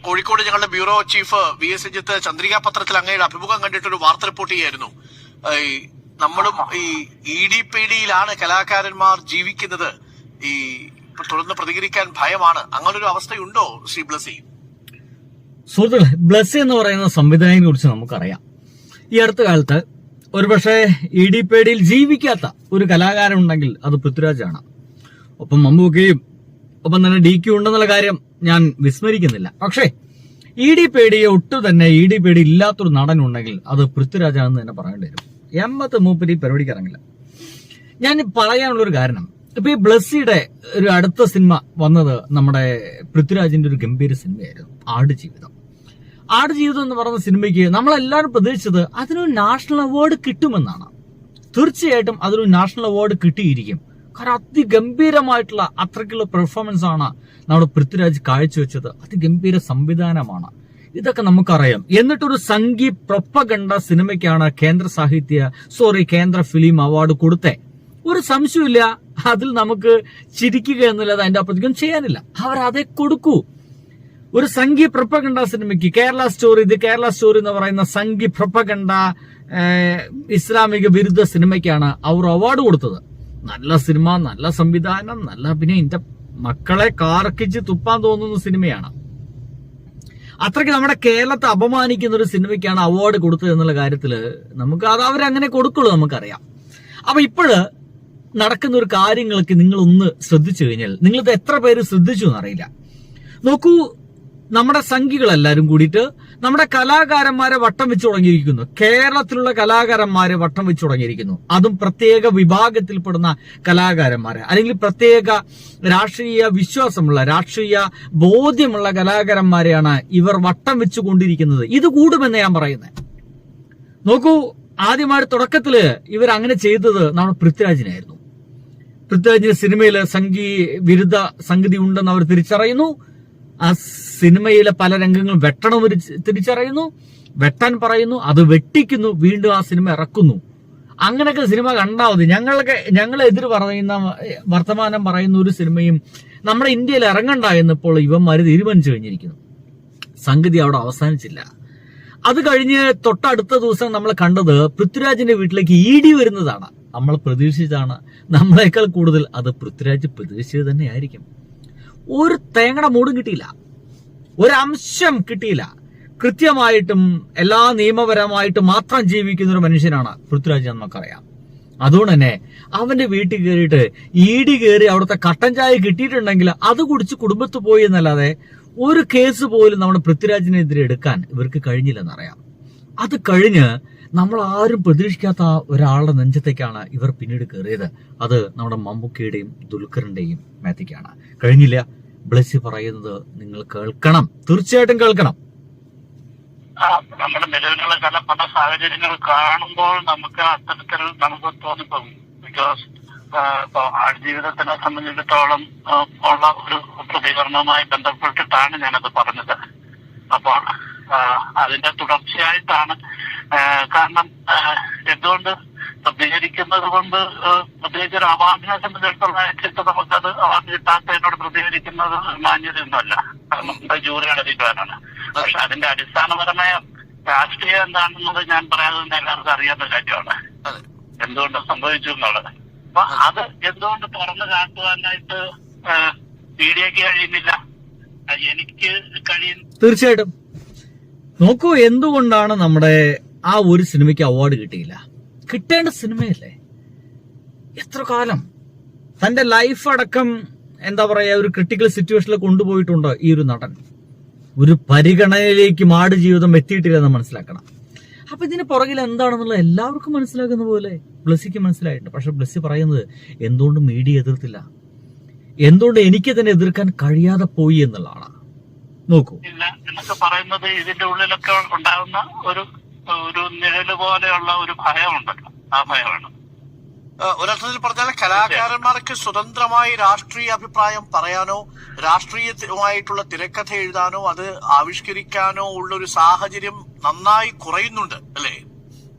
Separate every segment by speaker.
Speaker 1: കോഴിക്കോട് ഞങ്ങളുടെ bureau chief VS Ranjith Chandrika പത്രത്തിൽ അങ്ങയുടെ അഭിമുഖം കണ്ടിട്ടൊരു വാർത്ത റിപ്പോർട്ട് ചെയ്യായിരുന്നു. നമ്മളും ഈ EDPDയിലാണ് കലാകാരന്മാർ ജീവിക്കുന്നത്, ഈ തുടർന്ന് പ്രതികരിക്കാൻ ഭയമാണ്, അങ്ങനൊരു അവസ്ഥയുണ്ടോ ശ്രീ ബ്ലസി?
Speaker 2: സുഹൃത്തുക്കളെ, ബ്ലസി എന്ന് പറയുന്ന സംവിധായകനെ കുറിച്ച് നമുക്കറിയാം. ഈ അടുത്ത കാലത്ത് ഒരുപക്ഷെ EDPDയിൽ ജീവിക്കാത്ത ഒരു കലാകാരൻ ഉണ്ടെങ്കിൽ അത് പൃഥ്വിരാജാണ്. ഒപ്പം മമ്മൂക്കയും ഒപ്പം തന്നെ DQ ഉണ്ടെന്നുള്ള കാര്യം ഞാൻ വിസ്മരിക്കുന്നില്ല. പക്ഷേ EDPDയെ ഒട്ടും തന്നെ EDPD ഇല്ലാത്തൊരു നടൻ ഉണ്ടെങ്കിൽ അത് പൃഥ്വിരാജാണെന്ന് തന്നെ പറയേണ്ടി വരും. എമ്മത്ത് മൂപ്പര് ഈ പരിപാടിക്ക് ഇറങ്ങില്ല. ഞാൻ പറയാനുള്ളൊരു കാരണം, ഇപ്പൊ ഈ ബ്ലസ്സിയുടെ ഒരു അടുത്ത സിനിമ വന്നത് നമ്മുടെ പൃഥ്വിരാജിന്റെ ഒരു ഗംഭീര സിനിമയായിരുന്നു, ആടുജീവിതം. ആടുജീവിതം എന്ന് പറയുന്ന സിനിമയ്ക്ക് നമ്മളെല്ലാവരും പ്രതീക്ഷിച്ചത് അതിനൊരു നാഷണൽ അവാർഡ് കിട്ടുമെന്നാണ്. തീർച്ചയായിട്ടും അതിനൊരു നാഷണൽ അവാർഡ് കിട്ടിയിരിക്കും. കാരണം അതിഗംഭീരമായിട്ടുള്ള അത്രയ്ക്കുള്ള പെർഫോമൻസ് ആണ് നമ്മുടെ പൃഥ്വിരാജ് കാഴ്ചവെച്ചത്. അതിഗംഭീര സംവിധാനമാണ്, ഇതൊക്കെ നമുക്കറിയാം. എന്നിട്ടൊരു സംഗീത് പ്രൊപ്പഗണ്ട സിനിമയ്ക്കാണ് കേന്ദ്ര ഫിലിം അവാർഡ് കൊടുത്തേ. ഒരു സംശയമില്ല, അതിൽ നമുക്ക് ചിരിക്കുക എന്നല്ലാതെ അതിന്റെ അപ്പുറത്തേക്കും ചെയ്യാനില്ല. അവരതേ കൊടുക്കൂ. ഒരു സംഗീത് പ്രൊപ്പഗണ്ട സിനിമയ്ക്ക് കേരള സ്റ്റോറി എന്ന് പറയുന്ന സംഗീത് പ്രൊപ്പഗണ്ട ഇസ്ലാമിക വിരുദ്ധ സിനിമയ്ക്കാണ് അവർ അവാർഡ് കൊടുത്തത്. നല്ല സിനിമ, നല്ല സംവിധാനം, നല്ല അഭിനയം, എന്റെ മക്കളെ കാർക്കിച്ച് തുപ്പാൻ തോന്നുന്ന സിനിമയാണ്. അത്രയ്ക്ക് നമ്മുടെ കേരളത്തെ അപമാനിക്കുന്ന ഒരു സിനിമയ്ക്കാണ് അവാർഡ് കൊടുത്തത് എന്നുള്ള കാര്യത്തില് നമുക്ക് അത് അവരങ്ങനെ കൊടുക്കുള്ളൂ, നമുക്കറിയാം. അപ്പൊ ഇപ്പോഴ് നടക്കുന്ന ഒരു കാര്യങ്ങൾക്ക് നിങ്ങളൊന്ന് ശ്രദ്ധിച്ചു കഴിഞ്ഞാൽ, നിങ്ങളിത് എത്ര പേര് ശ്രദ്ധിച്ചു എന്നറിയില്ല. നോക്കൂ, നമ്മുടെ സംഘികളെല്ലാരും കൂടിയിട്ട് നമ്മുടെ കലാകാരന്മാരെ വട്ടം വെച്ച് തുടങ്ങിയിരിക്കുന്നു. കേരളത്തിലുള്ള കലാകാരന്മാരെ വട്ടം വെച്ച് തുടങ്ങിയിരിക്കുന്നു. അതും പ്രത്യേക വിഭാഗത്തിൽപ്പെടുന്ന കലാകാരന്മാരെ, അല്ലെങ്കിൽ പ്രത്യേക രാഷ്ട്രീയ വിശ്വാസമുള്ള, രാഷ്ട്രീയ ബോധ്യമുള്ള കലാകാരന്മാരെയാണ് ഇവർ വട്ടം വെച്ചുകൊണ്ടിരിക്കുന്നത്. ഇത് കൂടുമെന്ന് ഞാൻ പറയുന്നത്. നോക്കൂ, ആദ്യമായി തുടക്കത്തില് ഇവർ അങ്ങനെ ചെയ്തത് നമ്മുടെ പൃഥ്വിരാജിനായിരുന്നു. പൃഥ്വിരാജിന്റെ സിനിമയിൽ വിരുദ്ധ സംഗതി ഉണ്ടെന്ന് അവർ തിരിച്ചറിയുന്നു. ആ സിനിമയിലെ പല രംഗങ്ങളും വെട്ടണം തിരിച്ചറിയുന്നു, വെട്ടാൻ പറയുന്നു, അത് വെട്ടിക്കുന്നു, വീണ്ടും ആ സിനിമ ഇറക്കുന്നു. അങ്ങനെയൊക്കെ സിനിമ കണ്ടാൽ മതി. ഞങ്ങളെതിര് പറയുന്ന വർത്തമാനം പറയുന്ന ഒരു സിനിമയും നമ്മുടെ ഇന്ത്യയിൽ ഇറങ്ങണ്ട എന്നപ്പോൾ ഇവന്മാര് തീരുമാനിച്ചു കഴിഞ്ഞിരിക്കുന്നു. സംഗതി അവിടെ അവസാനിച്ചില്ല. അത് കഴിഞ്ഞ് തൊട്ടടുത്ത ദിവസം നമ്മൾ കണ്ടത് പൃഥ്വിരാജിന്റെ വീട്ടിലേക്ക് ED വരുന്നതാണ്. നമ്മൾ പ്രതീക്ഷിച്ചതാണ്. നമ്മളെക്കാൾ കൂടുതൽ അത് പൃഥ്വിരാജ് പ്രതീക്ഷിച്ചത് തന്നെ ആയിരിക്കും. ഒരു തേങ്ങയുടെ മൂടും കിട്ടിയില്ല, ഒരംശം കിട്ടിയില്ല. കൃത്യമായിട്ടും എല്ലാ നിയമപരമായിട്ടും മാത്രം ജീവിക്കുന്ന ഒരു മനുഷ്യനാണ് പൃഥ്വിരാജ്, നമുക്കറിയാം. അതുകൊണ്ട് തന്നെ അവന്റെ വീട്ടിൽ കയറിയിട്ട് ED കയറി അവിടുത്തെ കട്ടൻ ചായ കിട്ടിയിട്ടുണ്ടെങ്കിൽ അത് കുടിച്ച് കുടുംബത്ത് പോയി എന്നല്ലാതെ ഒരു കേസ് പോലും നമ്മുടെ പൃഥ്വിരാജിനെതിരെ എടുക്കാൻ ഇവർക്ക് കഴിഞ്ഞില്ലെന്നറിയാം. അത് കഴിഞ്ഞ് നമ്മൾ ആരും പ്രതീക്ഷിക്കാത്ത ഒരാളുടെ നെഞ്ചത്തേക്കാണ് ഇവർ പിന്നീട് കയറിയത്. അത് നമ്മുടെ മമ്മൂക്കയുടെയും ദുൽഖറിന്റെയും മേത്തേക്കാണ്. കഴിഞ്ഞില്ല. ബ്ലസി പറയുന്നത് നിങ്ങൾ കേൾക്കണം, തീർച്ചയായിട്ടും കേൾക്കണം.
Speaker 3: നമ്മുടെ നിലവിലുള്ള പല സാഹചര്യങ്ങൾ കാണുമ്പോൾ നമുക്ക് അത്തരത്തിൽ നമുക്ക് തോന്നിപ്പോകും. ബിക്കോസ് ജീവിതത്തിനെ സംബന്ധിച്ചിടത്തോളം ഉള്ള ഒരു പ്രതികരണവുമായി ബന്ധപ്പെട്ടിട്ടാണ് ഞാനത് പറഞ്ഞത്. അപ്പോൾ അതിന്റെ തുടർച്ചയായിട്ടാണ്. കാരണം എന്തുകൊണ്ട് പ്രതികരിക്കുന്നത് കൊണ്ട്, പ്രത്യേകിച്ച് ഒരു അവാർഡിനെ സംബന്ധിച്ചിടത്തോളം നമുക്കത് അവാർഡ് കിട്ടാത്തതിനോട് പ്രതികരിക്കുന്നത് മാന്യതയൊന്നുമല്ല. കാരണം ജൂറി അടവിക്കാനാണ്. പക്ഷെ അതിന്റെ അടിസ്ഥാനപരമായ രാഷ്ട്രീയം എന്താണെന്നത് ഞാൻ പറയാതെ എല്ലാവർക്കും അറിയാത്ത കാര്യമാണ്, എന്തുകൊണ്ട് സംഭവിച്ചു എന്നുള്ളത്. അപ്പൊ അത് എന്തുകൊണ്ട് തുറന്നു കാട്ടുവാനായിട്ട് മീഡിയക്ക് കഴിയുന്നില്ല, എനിക്ക് കഴിയും.
Speaker 2: തീർച്ചയായിട്ടും നോക്കൂ, എന്തുകൊണ്ടാണ് നമ്മുടെ ആ ഒരു സിനിമയ്ക്ക് അവാർഡ് കിട്ടിയില്ല? കിട്ടേണ്ട സിനിമയല്ലേ? എത്ര കാലം തന്റെ ലൈഫ് അടക്കം എന്താ പറയാ ഒരു ക്രിട്ടിക്കൽ സിറ്റുവേഷനിൽ കൊണ്ടുപോയിട്ടുണ്ട് ഈ ഒരു നടൻ. ഒരു പരിഗണനയിലേക്ക് ആടുജീവിതം എത്തിയിട്ടില്ലെന്ന് മനസ്സിലാക്കണം. അപ്പൊ ഇതിന് പുറകിൽ എന്താണെന്നുള്ളത് എല്ലാവർക്കും മനസ്സിലാക്കുന്ന പോലെ ബ്ലസ്സിക്ക് മനസ്സിലായിട്ടുണ്ട്. പക്ഷെ ബ്ലസ്സി പറയുന്നത് എന്തുകൊണ്ട് മീഡിയ എതിർത്തില്ല, എന്തുകൊണ്ട് എനിക്ക് തന്നെ എതിർക്കാൻ കഴിയാതെ പോയി എന്നുള്ളതാണ്. നോക്കൂ,
Speaker 3: എന്നൊക്കെ പറയുന്നത് ഇതിന്റെ ഉള്ളിലൊക്കെ ഉണ്ടാകുന്ന ഒരു നിഴല് പോലെയുള്ള ഒരു ഭയമുണ്ടല്ലോ, ആ ഭയമാണ്.
Speaker 1: ഒരർത്ഥത്തിൽ പറഞ്ഞാൽ കലാകാരന്മാർക്ക് സ്വതന്ത്രമായി രാഷ്ട്രീയ അഭിപ്രായം പറയാനോ രാഷ്ട്രീയമായിട്ടുള്ള തിരക്കഥ എഴുതാനോ അത് ആവിഷ്കരിക്കാനോ ഉള്ള ഒരു സാഹചര്യം നന്നായി കുറയുന്നുണ്ട് അല്ലേ?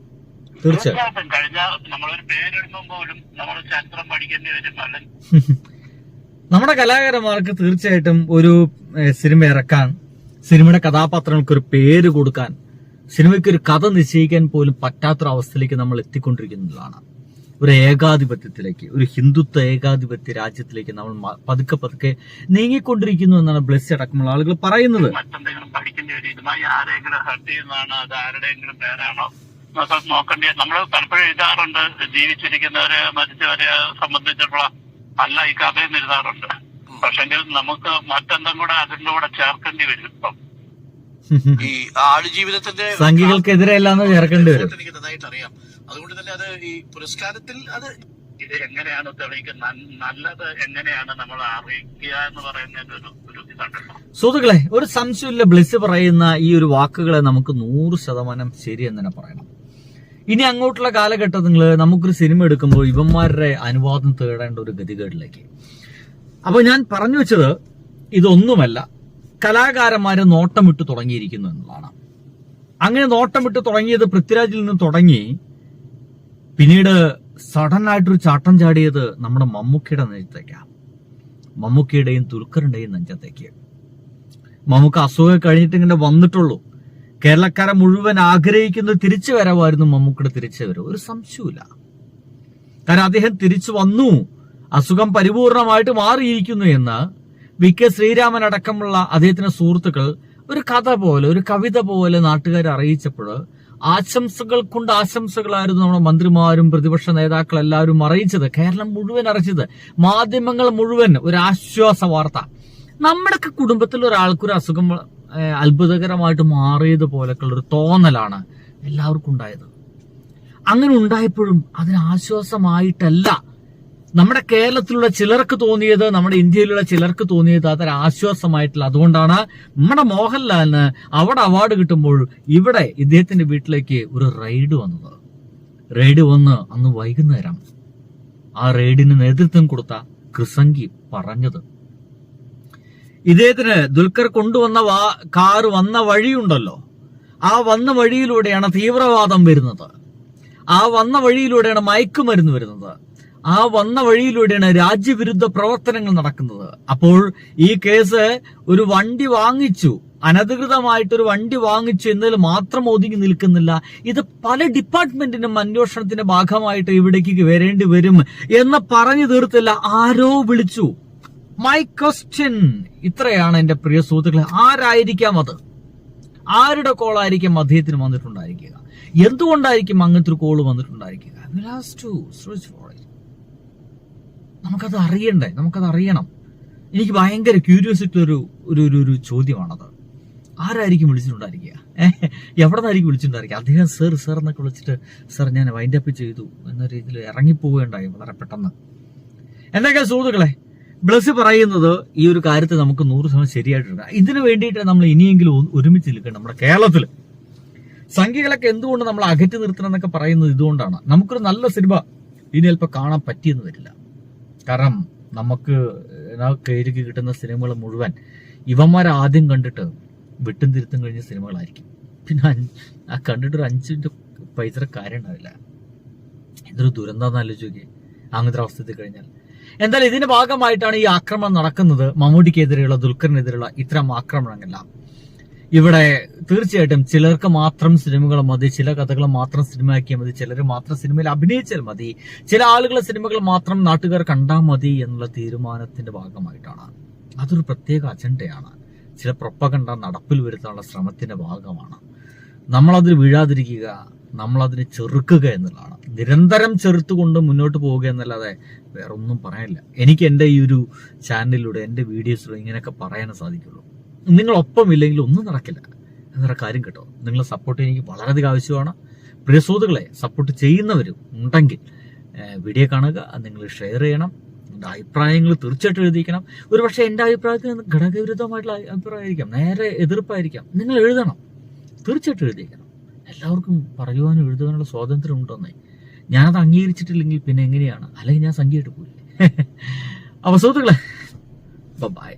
Speaker 3: തീർച്ചയായിട്ടും. കഴിഞ്ഞ നമ്മളൊരു പേരെടുക്കുമ്പോൾ പോലും നമ്മൾ ചരിത്രം പഠിക്കേണ്ടി വരും.
Speaker 2: നമ്മുടെ കലാകാരന്മാർക്ക് തീർച്ചയായിട്ടും ഒരു സിനിമ ഇറക്കാൻ സിനിമയുടെ കഥാപാത്രങ്ങൾക്ക് ഒരു പേര് കൊടുക്കാൻ, സിനിമയ്ക്ക് ഒരു കഥ നിശ്ചയിക്കാൻ പോലും പറ്റാത്തൊരവസ്ഥയിലേക്ക് നമ്മൾ എത്തിക്കൊണ്ടിരിക്കുന്നതാണ്. ഒരു ഏകാധിപത്യത്തിലേക്ക്, ഒരു ഹിന്ദുത്വ ഏകാധിപത്യ രാജ്യത്തിലേക്ക് നമ്മൾ പതുക്കെ പതുക്കെ നീങ്ങിക്കൊണ്ടിരിക്കുന്നു എന്നാണ് ബ്ലെസ്സി അടക്കമുള്ള ആളുകൾ പറയുന്നത്.
Speaker 3: മറ്റെന്തെങ്കിലും പഠിക്കേണ്ടി വരും, ഇതുമായി ആരെങ്കിലും ഹർട്ട് ചെയ്യുന്നതാണ്, അത് ആരുടെയെങ്കിലും പേരാണോ എന്നൊക്കെ നോക്കേണ്ടി. നമ്മൾ പലപ്പോഴും എഴുതാറുണ്ട്, ജീവിച്ചിരിക്കുന്നവരെ മരിച്ചവരെ സംബന്ധിച്ചിട്ടുള്ള അല്ല ഈ കഥയും എഴുതാറുണ്ട്. പക്ഷെങ്കിൽ നമുക്ക് മറ്റെന്തും കൂടെ അതിന്റെ കൂടെ ചേർക്കേണ്ടി വരും. ഇപ്പം
Speaker 1: ഈ ആടുജീവിതത്തിന്റെ
Speaker 2: സംഘികൾക്കെതിരെ എല്ലാം ചേർക്കേണ്ടി വരും.
Speaker 1: എനിക്ക് നന്നായിട്ട് അറിയാം. അതുകൊണ്ട് തന്നെ അത് ഈ പുരസ്കാരത്തിൽ അത്
Speaker 3: ഇത് എങ്ങനെയാണ് തെളിയിക്കുക, നല്ലത് എങ്ങനെയാണ് നമ്മൾ അറിയിക്കുക എന്ന് പറയുന്നതിന്റെ ഒരു ഇതുണ്ടല്ലോ.
Speaker 2: സുഹൃത്തുക്കളെ, ഒരു സംശയമില്ല, ബ്ലെസ്സി പറയുന്ന ഈ ഒരു വാക്കുകളെ നമുക്ക് 100% ശരിയെന്ന് തന്നെ പറയണം. ഇനി അങ്ങോട്ടുള്ള കാലഘട്ടത്തിൽ നമുക്കൊരു സിനിമ എടുക്കുമ്പോൾ ഇവന്മാരുടെ അനുവാദം തേടേണ്ട ഒരു ഗതികേടിലേക്ക്. അപ്പൊ ഞാൻ പറഞ്ഞു വെച്ചത് ഇതൊന്നുമല്ല, കലാകാരന്മാര് നോട്ടം വിട്ടു തുടങ്ങിയിരിക്കുന്നു എന്നുള്ളതാണ്. അങ്ങനെ നോട്ടം വിട്ടു തുടങ്ങിയത് പൃഥ്വിരാജിൽ നിന്ന് തുടങ്ങി പിന്നീട് സഡൻ ആയിട്ടൊരു ചാട്ടം ചാടിയത് നമ്മുടെ മമ്മൂക്കയുടെ നെഞ്ചത്തേക്കാണ്. മമ്മൂക്കയുടെയും ദുൽഖറിന്റെയും നെഞ്ചത്തേക്ക്. മമ്മൂക്ക അസുഖം കഴിഞ്ഞിട്ട് ഇങ്ങനെ വന്നിട്ടുള്ളൂ. കേരളക്കാരെ മുഴുവൻ ആഗ്രഹിക്കുന്ന തിരിച്ചു വരവായിരുന്നു മമ്മൂക്കയുടെ തിരിച്ചു വരവ്, ഒരു സംശയമില്ല. കാരണം അദ്ദേഹം തിരിച്ചു വന്നു, അസുഖം പരിപൂർണമായിട്ട് മാറിയിരിക്കുന്നു എന്ന് വി.കെ. ശ്രീരാമൻ അടക്കമുള്ള അദ്ദേഹത്തിന്റെ സുഹൃത്തുക്കൾ ഒരു കഥ പോലെ, ഒരു കവിത പോലെ നാട്ടുകാരെ അറിയിച്ചപ്പോൾ ആശംസകൾ കൊണ്ട് ആശംസകളായിരുന്നു നമ്മുടെ മന്ത്രിമാരും പ്രതിപക്ഷ നേതാക്കൾ എല്ലാവരും അറിയിച്ചത്. കേരളം മുഴുവൻ അറിയിച്ചത്, മാധ്യമങ്ങൾ മുഴുവൻ ഒരു ആശ്വാസ വാർത്ത. നമ്മുടെയൊക്കെ കുടുംബത്തിൽ ഒരാൾക്കൊരു അസുഖം അത്ഭുതകരമായിട്ട് മാറിയതുപോലൊക്കെയുള്ള ഒരു തോന്നലാണ് എല്ലാവർക്കും ഉണ്ടായത്. അങ്ങനെ ഉണ്ടായപ്പോഴും അതിന് ആശ്വാസമായിട്ടല്ല നമ്മുടെ കേരളത്തിലുള്ള ചിലർക്ക് തോന്നിയത്, നമ്മുടെ ഇന്ത്യയിലുള്ള ചിലർക്ക് തോന്നിയത് അതൊരു ആശ്വാസമായിട്ടില്ല. അതുകൊണ്ടാണ് നമ്മുടെ മോഹൻലാലിന് അവിടെ അവാർഡ് കിട്ടുമ്പോൾ ഇവിടെ ഇദ്ദേഹത്തിന്റെ വീട്ടിലേക്ക് ഒരു റെയ്ഡ് വന്നത്. റെയ്ഡ് വന്ന് അന്ന് വൈകുന്നേരം ആ റെയ്ഡിന് നേതൃത്വം കൊടുത്ത കൃസംഗി പറഞ്ഞത്, ഇദ്ദേഹത്തിന് ദുൽഖർ കൊണ്ടുവന്ന കാറ് വന്ന വഴിയുണ്ടല്ലോ, ആ വന്ന വഴിയിലൂടെയാണ് തീവ്രവാദം വരുന്നത്, ആ വന്ന വഴിയിലൂടെയാണ് മയക്കുമരുന്ന് വരുന്നത്, ആ വന്ന വഴിയിലൂടെയാണ് രാജ്യവിരുദ്ധ പ്രവർത്തനങ്ങൾ നടക്കുന്നത്. അപ്പോൾ ഈ കേസ് ഒരു വണ്ടി വാങ്ങിച്ചു, അനധികൃതമായിട്ടൊരു വണ്ടി വാങ്ങിച്ചു എന്നതിൽ മാത്രം ഒതുങ്ങി നിൽക്കുന്നില്ല, ഇത് പല ഡിപ്പാർട്ട്മെന്റിനും അന്വേഷണത്തിന്റെ ഭാഗമായിട്ട് ഇവിടേക്ക് വരേണ്ടി വരും എന്ന് പറഞ്ഞു തീർത്തില്ല. ആരോ വിളിച്ചു. മൈ ക്വസ്റ്റ്യൻ ഇത്രയാണ് എന്റെ പ്രിയ സുഹൃത്തുക്കളെ, ആരായിരിക്കാം അത്? ആരുടെ കോളായിരിക്കും അദ്ദേഹത്തിന് വന്നിട്ടുണ്ടായിരിക്കുക? എന്തുകൊണ്ടായിരിക്കും അങ്ങനത്തെ ഒരു കോള് വന്നിട്ടുണ്ടായിരിക്കുക? നമുക്കത് അറിയണ്ടേ, നമുക്കത് അറിയണം. എനിക്ക് ഭയങ്കര ക്യൂരിയോസിറ്റി ഒരു ചോദ്യമാണത്. ആരായിരിക്കും വിളിച്ചിട്ടുണ്ടായിരിക്കുക? എവിടെ നിന്നായിരിക്കും വിളിച്ചിട്ടുണ്ടായിരിക്കുക? അദ്ദേഹം സർ എന്നൊക്കെ വിളിച്ചിട്ട്, സർ ഞാൻ വൈൻഡ് അപ്പ് ചെയ്തു എന്ന രീതിയിൽ ഇറങ്ങിപ്പോവുകയുണ്ടായി വളരെ പെട്ടെന്ന്. എന്തൊക്കെ സുഹൃത്തുക്കളെ, ബ്ലെസ്സി പറയുന്നത് ഈ ഒരു കാര്യത്തെ നമുക്ക് 100% ശരിയായിട്ടുണ്ട്. ഇതിനു വേണ്ടിയിട്ട് നമ്മൾ ഇനിയെങ്കിലും ഒരുമിച്ച് നിൽക്കണം. നമ്മുടെ കേരളത്തിൽ സംഖ്യകളൊക്കെ എന്തുകൊണ്ട് നമ്മൾ അകറ്റി നിർത്തണം എന്നൊക്കെ പറയുന്നത് ഇതുകൊണ്ടാണ്. നമുക്കൊരു നല്ല സിനിമ ഇനി ചിലപ്പോൾ കാണാൻ പറ്റിയെന്ന് വരില്ല. കാരണം നമുക്ക് കയ്യിലേക്ക് കിട്ടുന്ന സിനിമകൾ മുഴുവൻ ഇവന്മാരെ ആദ്യം കണ്ടിട്ട് വിട്ടും തിരുത്തും കഴിഞ്ഞ സിനിമകളായിരിക്കും. പിന്നെ ആ കണ്ടിട്ടൊരു 5 മിനിറ്റ് പൈസ കാര്യം ഉണ്ടാവില്ല. എന്തൊരു ദുരന്തം ആലോചിക്കുക അങ്ങനത്തെ അവസ്ഥയിൽ കഴിഞ്ഞാൽ. എന്തായാലും ഇതിന്റെ ഭാഗമായിട്ടാണ് ഈ ആക്രമണം നടക്കുന്നത്. മമ്മൂട്ടിക്കെതിരെയുള്ള, ദുൽഖറിനെതിരെയുള്ള ഇത്തരം ആക്രമണങ്ങളെല്ലാം ഇവിടെ തീർച്ചയായിട്ടും ചിലർക്ക് മാത്രം സിനിമകൾ മതി, ചില കഥകൾ മാത്രം സിനിമയാക്കിയാൽ മതി, ചിലർ മാത്രം സിനിമയിൽ അഭിനയിച്ചാൽ മതി, ചില ആളുകളെ സിനിമകൾ മാത്രം നാട്ടുകാർ കണ്ടാൽ മതി എന്നുള്ള തീരുമാനത്തിന്റെ ഭാഗമായിട്ടാണ്. അതൊരു പ്രത്യേക അജണ്ടയാണ്. ചില പ്രൊപ്പഗണ്ട നടപ്പിൽ വരുത്താനുള്ള ശ്രമത്തിന്റെ ഭാഗമാണ്. നമ്മളതിൽ വീഴാതിരിക്കുക, നമ്മളതിനെ ചെറുക്കുക എന്നുള്ളതാണ്. നിരന്തരം ചെറുത്തുകൊണ്ട് മുന്നോട്ട് പോവുക എന്നല്ലാതെ വേറെ ഒന്നും പറയാനില്ല. എനിക്ക് എൻ്റെ ഈ ഒരു ചാനലിലൂടെ, എൻ്റെ വീഡിയോസിലൂടെ ഇങ്ങനെയൊക്കെ പറയാനേ സാധിക്കുള്ളൂ. നിങ്ങളൊപ്പം ഇല്ലെങ്കിൽ ഒന്നും നടക്കില്ല എന്നൊരു കാര്യം കേട്ടോ. നിങ്ങളെ സപ്പോർട്ട് എനിക്ക് വളരെയധികം ആവശ്യമാണ്. പ്രിയ സുഹൃത്തുക്കളെ, സപ്പോർട്ട് ചെയ്യുന്നവരും ഉണ്ടെങ്കിൽ വീഡിയോ കാണുക, നിങ്ങൾ ഷെയർ ചെയ്യണം, നിങ്ങളുടെ അഭിപ്രായങ്ങൾ തീർച്ചയായിട്ടും എഴുതിക്കണം. ഒരു പക്ഷേ എൻ്റെ അഭിപ്രായത്തിന് ഘടകവിരുദ്ധമായിട്ടുള്ള അഭിപ്രായമായിരിക്കാം, നേരെ എതിർപ്പായിരിക്കാം. നിങ്ങൾ എഴുതണം, തീർച്ചയായിട്ടും എഴുതിക്കണം. എല്ലാവർക്കും പറയുവാനും എഴുതുവാനുള്ള സ്വാതന്ത്ര്യം ഉണ്ടെന്നേ. ഞാനത് അംഗീകരിച്ചിട്ടില്ലെങ്കിൽ പിന്നെ എങ്ങനെയാണ്? അല്ലെങ്കിൽ ഞാൻ സംഖ്യയായിട്ട് പോയില്ലേ? അപ്പൊ സുഹൃത്തുക്കളെ, ബൈ.